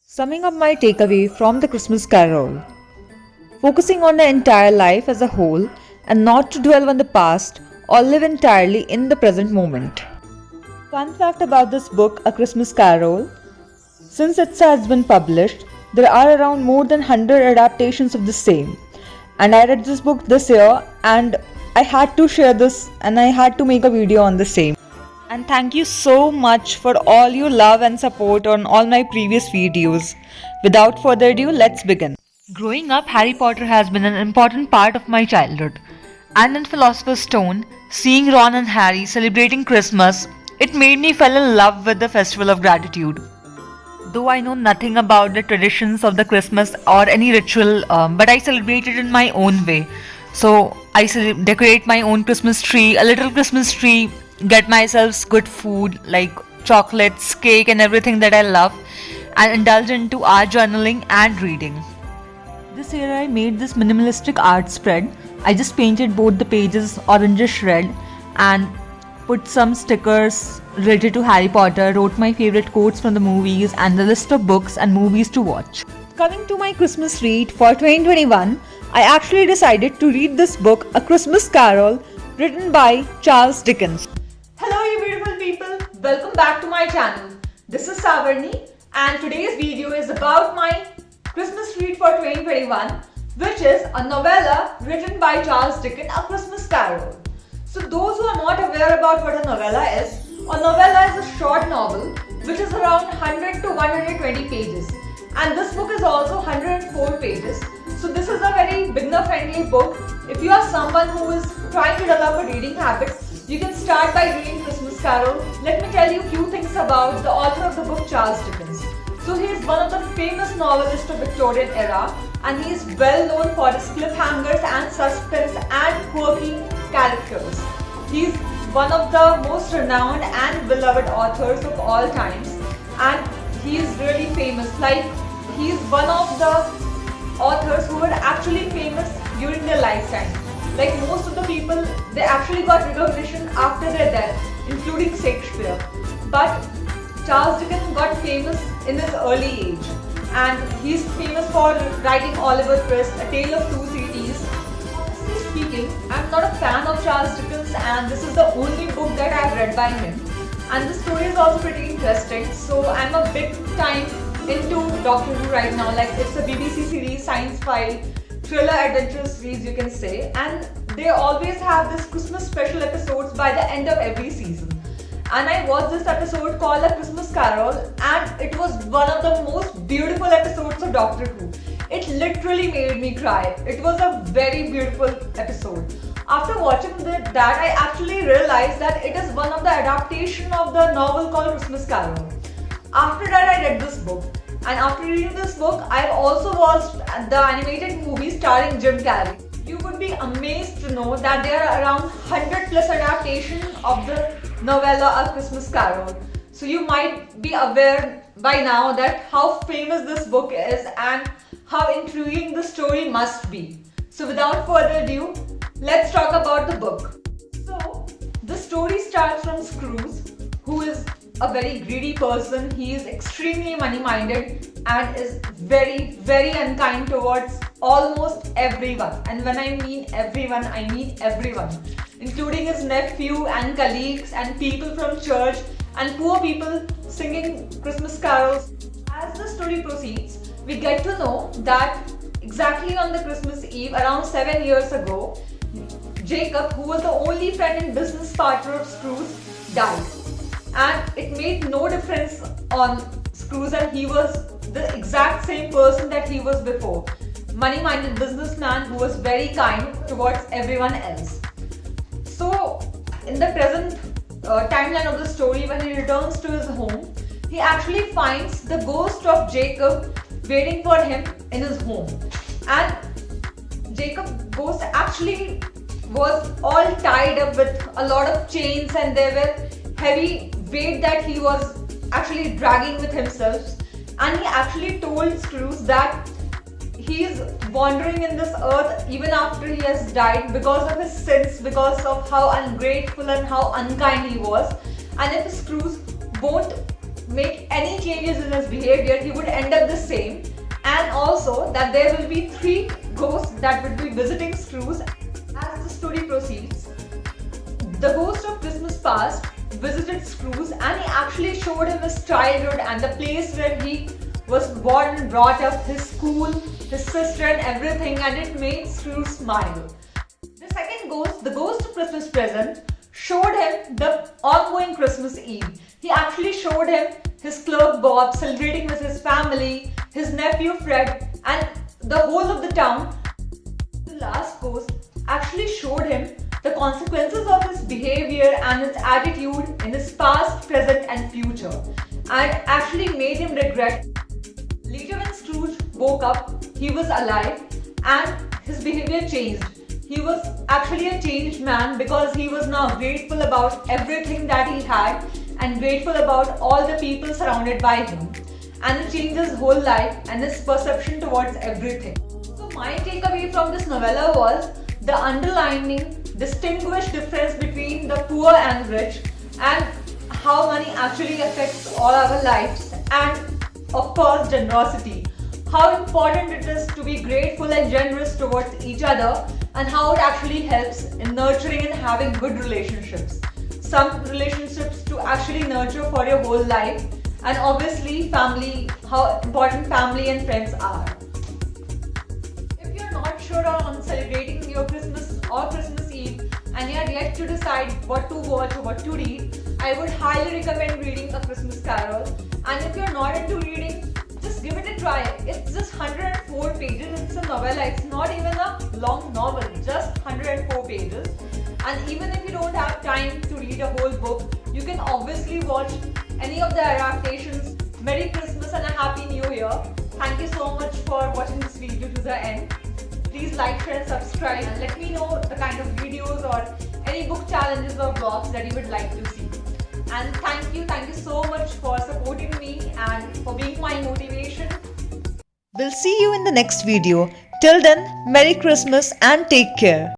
Summing up my takeaway from the Christmas Carol, focusing on the entire life as a whole and not to dwell on the past or live entirely in the present moment. Fun fact about this book, A Christmas Carol: since it has been published, there are around more than 100 adaptations of the same. And I read this book this year and I had to share this and I had to make a video on the same. And thank you so much for all your love and support on all my previous videos. Without further ado, let's begin. Growing up, Harry Potter has been an important part of my childhood. And in Philosopher's Stone, seeing Ron and Harry celebrating Christmas, it made me fall in love with the Festival of Gratitude. Though I know nothing about the traditions of the Christmas or any ritual, but I celebrate it in my own way. So I decorate my own Christmas tree, a little Christmas tree, get myself good food like chocolates, cake and everything that I love, and indulge into art journaling and reading. This year I made this minimalistic art spread. I just painted both the pages orangish red and put some stickers related to Harry Potter, wrote my favorite quotes from the movies and the list of books and movies to watch. Coming to my Christmas read for 2021, I actually decided to read this book, A Christmas Carol, written by Charles Dickens. Hello you beautiful people, welcome back to my channel. This is Savarni and today's video is about my Christmas read for 2021, which is a novella written by Charles Dickens, A Christmas Carol. So those who are not aware about what a novella is a short novel which is around 100 to 120 pages, and this book is also 104 pages. So this is a very beginner friendly book. If you are someone who is trying to develop a reading habit, you can start by reading Christmas Carol. Let me tell you a few things about the author of the book, Charles Dickens. So he is one of the famous novelists of Victorian era, and he is well known for his cliffhangers and suspense and quirky characters. He is one of the most renowned and beloved authors of all times, and he is really famous. Like, he is one of the authors who were actually famous during their lifetime. Like most of the people, they actually got recognition after their death, including Shakespeare. But Charles Dickens got famous in his early age, and he's famous for writing Oliver Twist, A Tale of Two Cities. Honestly speaking, I'm not a fan of Charles Dickens, and this is the only book that I've read by him. And the story is also pretty interesting. So I'm a big time into Doctor Who right now. Like, it's a BBC series, science fi, thriller adventure series you can say, and they always have this Christmas special episodes by the end of every season. And I watched this episode called A Christmas Carol, and it was one of the most beautiful episodes of Doctor Who. It literally made me cry. It was a very beautiful episode. After watching that, I actually realized that it is one of the adaptation of the novel called Christmas Carol. After that, I read this book. And after reading this book, I've also watched the animated movie starring Jim Carrey. You would be amazed to know that there are around 100 plus adaptations of the novella A Christmas Carol. So you might be aware by now that how famous this book is and how intriguing the story must be. So without further ado, let's talk about the book. So the story starts from Scrooge, who is a very greedy person. He is extremely money-minded and is very, very unkind towards almost everyone. And when I mean everyone, I mean everyone, including his nephew and colleagues and people from church and poor people singing Christmas carols. As the story proceeds, we get to know that exactly on the Christmas Eve, around 7 years ago, Jacob, who was the only friend and business partner of Scrooge, died. And it made no difference on Scrooge, and he was the exact same person that he was before. Money-minded businessman who was very kind towards everyone else. So, in the present timeline of the story, when he returns to his home, he actually finds the ghost of Jacob waiting for him in his home. And Jacob's ghost actually was all tied up with a lot of chains, and there were heavy weight that he was actually dragging with himself. And he actually told Scrooge that he is wandering in this earth even after he has died because of his sins, because of how ungrateful and how unkind he was. And if Scrooge won't make any changes in his behavior, he would end up the same. And also that there will be 3 ghosts that would be visiting Scrooge as the story proceeds. The ghost of Christmas past visited Scrooge and he actually showed him his childhood and the place where he was born and brought up, his school, his sister and everything, and it made Scrooge smile. The second ghost, the ghost of Christmas present, showed him the ongoing Christmas Eve. He actually showed him his clerk Bob celebrating with his family, his nephew Fred, and the whole of the town. The last ghost actually showed him the consequences of his behavior and his attitude in his past, present and future, and actually made him regret. Later when Scrooge woke up, he was alive and his behavior changed. He was actually a changed man because he was now grateful about everything that he had and grateful about all the people surrounded by him. And it changed his whole life and his perception towards everything. So my takeaway from this novella was the underlining distinguished difference between the poor and rich, and how money actually affects all our lives, and of course generosity. How important it is to be grateful and generous towards each other, and how it actually helps in nurturing and having good relationships. Some relationships to actually nurture for your whole life, and obviously family, how important family and friends are. If you're not sure on celebrating your Christmas or Christmas Eve and you're yet to decide what to watch or what to read, I would highly recommend reading A Christmas Carol. And if you're not into reading, just give it a try. It's just 104 pages. It's a novella. It's not even a long novel. Just 104 pages. And even if you don't have time to read a whole book, you can obviously watch any of the adaptations. Merry Christmas and a Happy New Year. Thank you so much for watching this video to the end. Please like, share and subscribe and let me know the kind of videos or any book challenges or blogs that you would like to see. And thank you so much for supporting me and for being my motivation. We'll see you in the next video. Till then, Merry Christmas and take care.